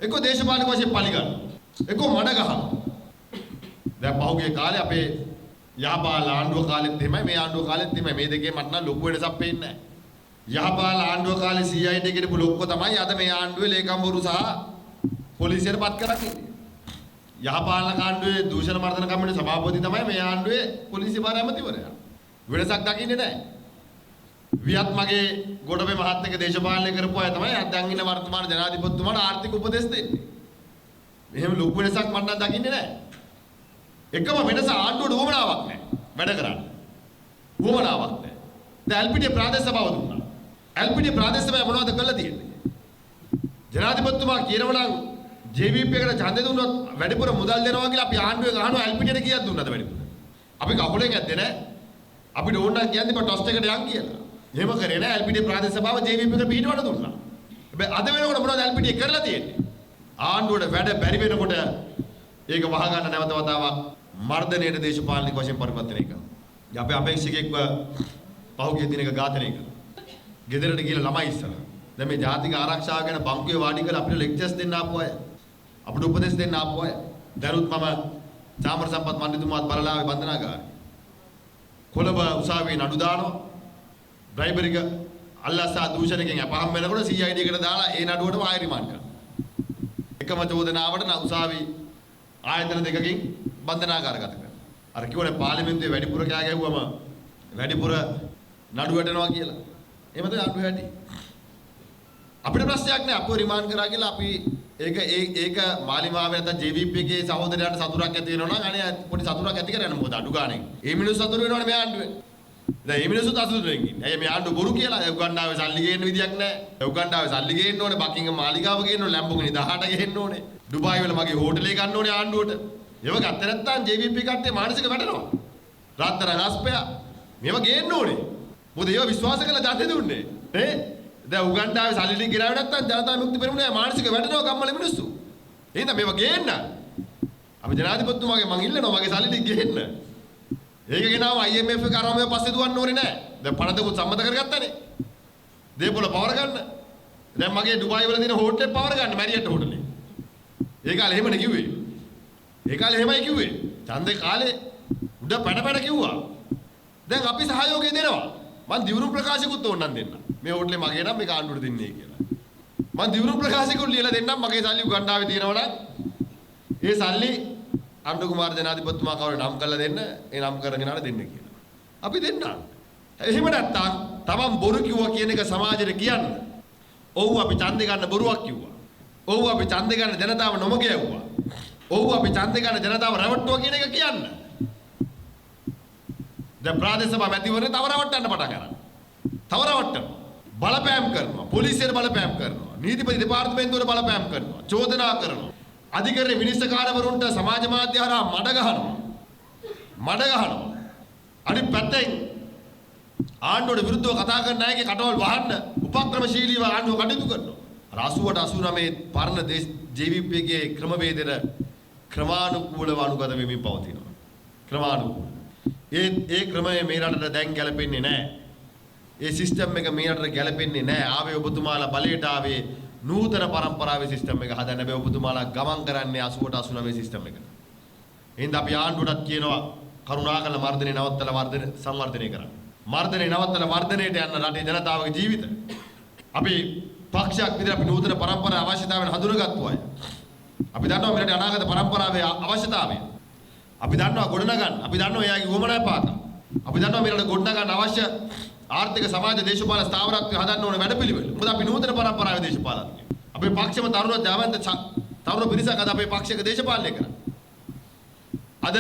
එක්ක දේශපාලනික වශයෙන් පලි ගන්න. එක්ක මඩ ගහනවා. දැන් පහුගිය කාලේ අපේ යහපාල ආණ්ඩුව කාලෙත් එහෙමයි මේ ආණ්ඩුව කාලෙත් එහෙමයි. මේ දෙකේ මට නම් ලොකු වෙනසක් පේන්නේ නැහැ. යහපාල ආණ්ඩුව කාලේ CID කියපු ලොක්කෝ තමයි අද මේ ආණ්ඩුවේ ලේකම්වරු සහ පොලිසියට පත් කරන්නේ. යහපාලන ආණ්ඩුවේ දූෂණ මර්දන කමිටුවේ සභාපති තමයි මේ ආණ්ඩුවේ පොලිසිය භාර ඇමතිවරයා. වෙනසක් දකින්නේ නැහැ. වියත් මගේ ගොඩබේ මහත් එක්ක දේශපාලනය කරපු අය තමයි දැන් ඉන්න වර්තමාන ජනාධිපතිතුමාට ආර්ථික උපදෙස් දෙන්නේ. එහෙම ලොකු වෙනසක් මට නම් දකින්නේ නැහැ. එකම වෙනස ආණ්ඩුවට උවමනාවක් නැහැ. වැඩ කරන්න. උවමනාවක් නැහැ. දැන් LPD ප්‍රාදේශ සභාව දුන්නා. LPD ප්‍රාදේශ සභාව මොනවද කළා තියෙන්නේ? ජනාධිපතිතුමා කියනවා නම් JVP එකට ඡන්දෙ දුන්නොත් වැඩිපුර මුදල් දෙනවා කියලා අපි ආණ්ඩුවේ ගහනවා LPDට කීයක් දුන්නද වැඩිපුර? අපි කකුලෙන් ඇද්දේ නැහැ. අපිට ඕන නම් කියන්නේ බා ටොස්ට් එකට යන් කියලා. එහෙම කරේ නැහැ LPD ප්‍රාදේශ සභාව JVP එකට පිටවට දුන්නා. හැබැයි අද වෙනකොට මොනවද LPD කරලා තියෙන්නේ? ආණ්ඩුවට වැඩ බැරි වෙනකොට ඒක වහ ගන්න නැවත වතාවක් මර්ධනයේ දේශපාලනික වශයෙන් පරිවර්තනය කරනවා. අපි අපේක්ෂකෙක්ව පහුගිය දිනක ඝාතනය කළා. ගෙදරට ගිහලා ළමයි ඉස්සරහ. දැන් මේ ජාතික ආරක්ෂාව ගැන බංකුවේ වාඩි කරලා අපිට ලෙක්චර්ස් දෙන්න ආපු අය. අපිට උපදෙස් දෙන්න ආපු අය. දරුත් මම චාමර සම්පත් මණ්ඩිතුමාත් බලලා ආවේ බන්ධනාගාරේ. කොළඹ උසාවියේ නඩු දානවා. බ්‍රයිබරික අල්ලාසා දූෂණකින් අපහම් වෙනකොට CID එකට දාලා ඒ නඩුවටම ආයෙ රිමාන්ඩ් කරනවා. එකම චෝදනාවට උසාවි ආයතන දෙකකින් බන්ධනාගාරගත කරනවා. අර කිව්වනේ පාර්ලිමේන්තුවේ වැඩිපුර කෑ ගැහුවම වැඩිපුර නඩු වැටෙනවා කියලා. එහෙමද නඩු වැටි? අපිට ප්‍රශ්නයක් නෑ අපව රිමාන්ඩ් කරා කියලා අපි ඒක මාලිමාවේ නැත්නම් JVP එකේ සහෝදරයන්ට සතුටක් ඇති වෙනවා නම් අනේ පොඩි සතුටක් ඇති කරගන්න මොකද අඩු ගානේ. මේ මිනිස්සු සතුට වෙනවනේ මේ ආණ්ඩුවේ. දැන් මේ මිනිස්සුත් අසතුටෙන් ඉන්නේ. ඇයි මේ ආණ්ඩුව බොරු කියලා? උගන්ඩාවේ සල්ලි ගේන්න විදියක් නැහැ. උගන්ඩාවේ සල්ලි ගේන්න ඕනේ, බකින්ගම් මාලිගාව ගේන්න ඕනේ, ලැම්බෝගිනි 18 ගේන්න ඕනේ. ඩුබායි වල මගේ හෝටලේ ගන්න ඕනේ ආණ්ඩුවට. ඒව ගත්තේ නැත්නම් JVP කට්ටිය මානසික වැටෙනවා. රාත්තරන් අස්පයා මේව ගේන්න ඕනේ. මොකද ඒව විශ්වාස කරලා ජාතිය දුන්නේ. නේ? දැන් උගන්ඩාවේ සල්ලි ටික ගෙනාවේ නැත්නම් ජනතා විමුක්ති පෙරමුණේ මානසික වැටෙනවා කම්මල මිනිස්සු. එහෙනම් මේව ගේන්න. අපි ජනාධිපතිතුමාගේ මං ඉල්ලනවා මගේ සල්ලි ටික ගේන්න. ඒක ගෙනාව IMF එක අරම පස්සේ දුවන්න ඕනේ නැහැ. දැන් පනතකුත් සම්මත කරගත්තානේ. දේපොළ පවර ගන්න. දැන් මගේ ඩුබායි වල තියෙන හෝටලේ පවර ගන්න මැරියට් හෝටලේ. ඒ කාලේ එහෙමනේ කිව්වේ. ඒ කාලේ එහෙමයි කිව්වේ. ඡන්දේ කාලේ උඩ පැන කිව්වා. දැන් අපි සහයෝගය දෙනවා. මං දිවුරු ප්‍රකාශිකුත් ඕනනම් දෙන්න. මේ හෝටලේ මගේ නම් මේක ආණ්ඩුවට දෙන්නේ කියලා. මං දිවුරු ප්‍රකාශිකුත් ලියලා දෙන්නම් මගේ සල්ලි උගන්ඩාවේ තියෙනවා නම් ඒ සල්ලි අනුර කුමාර ජනාධිපතිතුමා කවුරු නම් කරලා දෙන්න ඒ නම් කරගෙන ආන දෙන්න කියලා. අපි දෙන්නම්. එහෙම නැත්තම් තමන් බොරු කිව්වා කියන එක සමාජයට කියන්න. ඔව් අපි ඡන්දේ ගන්න බොරුවක් කිව්වා. ඔව් අපි ඡන්දේ ගන්න ජනතාව නොමග යවුවා. ඔව් අපි ඡන්දේ ගන්න ජනතාව රවට්ටුවා කියන එක කියන්න. දැන් ප්‍රාදේශ සභා මැතිවරණේ තව රවට්ටන්න පටන් ගන්නවා. තව රවට්ටනවා. බලපෑම් කරනවා. පොලිසියට බලපෑම් කරනවා. නීතිපති දෙපාර්තමේන්තුවට බලපෑම් කරනවා. චෝදනා කරනවා. අධිකරණ විනිශ්චයකාරවරුන්ට සමාජ මාධ්‍ය හරහා මඩ ගහනවා. අනිත් පැත්තෙන් ආණ්ඩුවට විරුද්ධව කතා කරන අයගේ කටවල් වහන්න උපක්‍රමශීලීව ආණ්ඩුව කටයුතු කරනවා. 88 89 පරණ JVP එකේ ක්‍රමවේදෙට ක්‍රමානුකූලව අනුගත වෙමින් පවතිනවා. ක්‍රමානුකූල. ඒ ක්‍රමය මේ රටට දැන් ගැලපෙන්නේ නැහැ. ඒ සිස්ටම් එක මේ රටට ගැලපෙන්නේ නැහැ. ආවේ ඔබතුමාලා බලයට ආවේ නූතන පරම්පරාවේ සිස්ටම් එක හදන්න බෑ. ඔබතුමාලා ගමන් කරන්නේ 88 89 සිස්ටම් එකට. එහෙනම් අපි ආණ්ඩුවටත් කියනවා කරුණාකරලා මර්ධනේ නවත්තලා සංවර්ධනය කරන්න. මර්ධනේ නවත්තලා වර්ධනයට යන්න රටේ ජනතාවගේ ජීවිත. අපි පක්ෂයක් විදිහට අපි නූතන පරම්පරාවේ අවශ්‍යතාවයන් හඳුනගත්තු අය. අපි දන්නවා මේ රටේ අනාගත පරම්පරාවේ අවශ්‍යතාවය. අපි දන්නවා ගොඩනගන්න. අපි දන්නවා එයාගේ වමනය පාත. අපි දන්නවා මේ රට ගොඩනගන්න අවශ්‍ය ආර්ථික සමාජ දේශපාලන ස්ථාවරත්වය හදන්න ඕන වැඩපිළිවෙල. මොකද අපි නූතන පරම්පරාවේ දේශපාලනඥයෝ. අපේ පක්ෂම තරුණ ජාවන්ත තරුණ පිරිසක් අද අපේ පක්ෂයක දේශපාලනය කරා. අද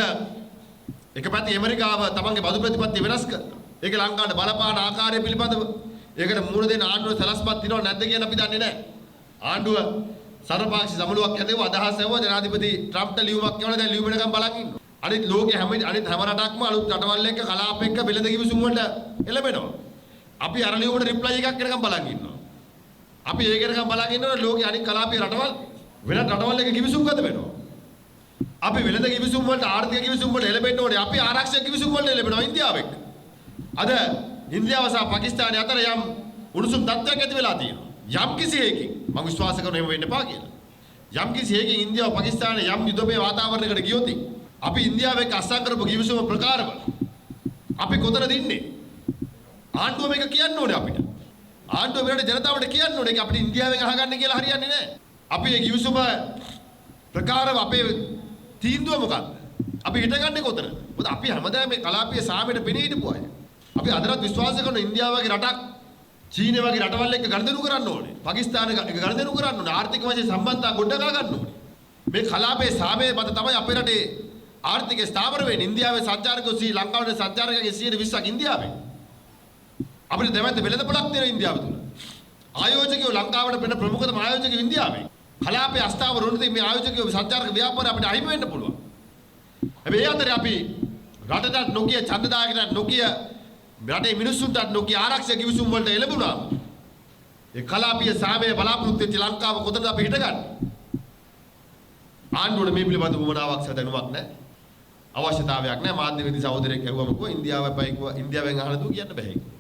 එක පැත්තේ ඇමරිකාව තමන්ගේ බදු ප්‍රතිපත්ති වෙනස් කරනවා. ඒක ලංකාවට බලපාන ආකාරය පිළිබඳව ඒකට මුහුණ දෙන ආණ්ඩුවේ සලස්පත් තියනව නැද්ද කියන අපි දන්නේ නැහැ. ආණ්ඩුව සර්වපාක්ෂික සමුළුවක් ඇදෙව අදහස් ඇවුවා ජනාධිපති ට්‍රම්ප්ට ලියුමක් කියවලා දැන් ලියුම වෙනකම් බලන් ඉන්නවා. අනිත් ලෝකේ අනිත් හැම රටක්ම අලුත් රටවල් එක්ක කලාප එක්ක වෙළඳ කිවිසුම් වලට එළඹෙනවා. අපි අර ලියුමට රිප්ලයි එකක් එනකම් බලන් ඉන්නවා. අපි ඒක එනකම් බලන් ඉන්නකොට ලෝකේ අනිත් කලාපීය රටවල් වෙනත් රටවල් එක්ක කිවිසුම් ගත වෙනවා. අපි වෙළඳ කිවිසුම් වලට ආර්ථික කිවිසුම් වලට එළඹෙන්න ඕනේ. අපි ආරක්ෂක කිවිසුම් වලට එළඹෙනවා ඉන්දියාව එක්ක. අද ඉන්දියාව සහ පාකිස්තානය අතර යම් උණුසුම් තත්ත්වයක් ඇති වෙලා තියෙනවා. යම් කිසි හේකින් මම විශ්වාස කරනවා එහෙම වෙන්න එපා කියලා. යම් කිසි හේකින් ඉන්දියාව පාකිස්තානයේ යම් යුද්ධමය වාතාවරණයකට ගියොත් අපි ඉන්දියාව එක්ක අස්සම් කරපු කිවිසුම ප්‍රකාරව අපි කොතනද ඉන්නේ? ආණ්ඩුව මේක කියන්න ඕනේ අපිට. ආණ්ඩුව මෙරට ජනතාවට කියන්න ඕනේ. ඒක අපිට ඉන්දියාවෙන් අහගන්න කියලා හරියන්නේ නැහැ. අපි මේ කිවිසුම ප්‍රකාරව අපේ තීන්දුව මොකක්ද? අපි හිටගන්නේ කොතනද? මොකද අපි හැමදාම මේ කලාපීය සාමයට පෙනී හිටපු අය. අපි අදටත් විශ්වාස කරන ඉන්දියාව වගේ රටක් චීනය වගේ රටවල් එක්ක ගනුදෙනු කරන්න ඕනේ. පාකිස්තාන එක්ක ගනුදෙනු කරන්න ඕනේ. ආර්ථික වශයෙන් සම්බන්ධතා ගොඩනගා ගන්න ඕනේ. මේ කලාපයේ සාමයේ මත තමයි අපේ රටේ ආර්ථිකය ස්ථාවර වෙන්නේ. ඉන්දියාවේ සංචාරකයෝ ශ්‍රී ලංකාවේ සංචාරකයන්ගේ 120ක් ඉන්දියාවේ. අපිට දෙමෙත් වෙළඳපොළක් තියෙන ඉන්දියාව තුල. ආයෝජකයෝ ලංකාවට වෙන ප්‍රමුඛතම ආයෝජකයෝ ඉන්දියාවේ. කලාපයේ අස්ථාවර වුණොත් මේ ආයෝජකයෝ සංචාරක ව්‍යාපාරය අපිට අහිමි වෙන්න පුළුවන්. හැබැයි ඒ අතරේ අපි රටට නොකිය ඡන්දදායකයන්ට නොකිය රටේ මිනිස්සුන්ට නොකිය ආරක්ෂක කිවිසුම් වලට එළඹුණා. ඒ කලාපීය සාමයේ බලාපොරොත්තු වෙච්ච ලංකාව කොතනද අපි හිටගන්නේ? ආණ්ඩුවට මේ පිළිබඳව වමනාවක් සැදනුවක් නැහැ. අවශ්‍යතාවයක් නැහැ. මාධ්‍යවේදී සහෝදරයෙක් ඇහුවම කිව්වා ඉන්දියාවයි කිව්වා ඉන්දියාවෙන් අහන්න දු කියන්න බෑ කිව්වා.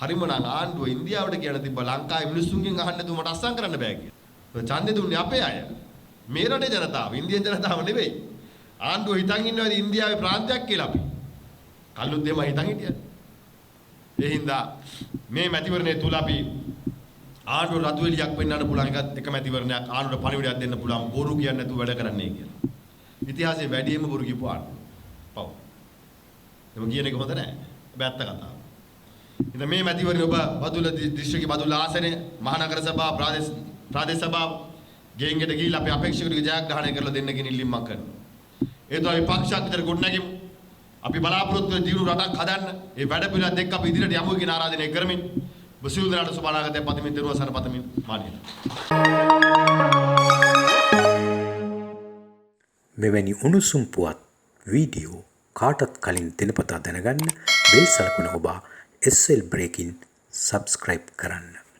හරිම නම් ආණ්ඩුව ඉන්දියාවට කියන තිබ්බ ලංකාවේ මිනිස්සුන්ගෙන් අහන්න දු මට අස්සම් කරන්න බෑ කියලා. ඡන්දෙ දුන්නේ අපේ අය. මේ රටේ ජනතාව, ඉන්දියන් ජනතාව නෙවෙයි. ආණ්ඩුව හිතන් ඉන්නවා ඉන්දියාවේ ප්‍රාන්තයක් කියලා අපි. කල්ලුත් දෙම හිතන් හිටියා. ඒ හින්දා මේ මැතිවරණය තුල අපි ආණ්ඩුව රතු එලියක් වෙන්නන්න පුළුවන් එක මැතිවරණයක් ආණ්ඩුවට පණිවිඩයක් දෙන්න පුළුවන් බොරු කියන්නේ නැතුව වැඩ කරන්නේ කියලා. ඉතිහාසයේ වැඩිම බොරු කියපු ආණ්ඩුව. පව්. ඒක කියන එක හොඳ නැහැ. බැත්ත කතාව. ඉතින් මේ මැතිවරණය ඔබ බදුල්ල දිස්ත්‍රික්කයේ බදුල්ල ආසනයේ මහනගර සභාව ප්‍රාදේශ සභාව ගෙයින්කට ගිහිල්ලා අපි අපේක්ෂකතුගේ ජයග්‍රහණය කරලා දෙන්න කියන ඉල්ලීමක් කරනවා. ඒ තමයි විපක්ෂයක් විතර ගොඩනැගෙමු. අපි බලාපොරොත්තු වෙන දියුණු රටක් හදන්න. ඒ වැඩ පිළිවෙලත් එක්ක අපි ඉදිරියට යමු කියන ආරාධනය කරමින් බසිල් දරට සුබානාගතය පතමින් දරුවා සර පතමින් මානිය. මෙවැනි උණුසුම් පුවත් වීඩියෝ කාටත් කලින් දිනපතා දැනගන්න බෙල් සලකුණ ඔබ SL Breaking සබ්ස්ක්‍රයිබ් කරන්න.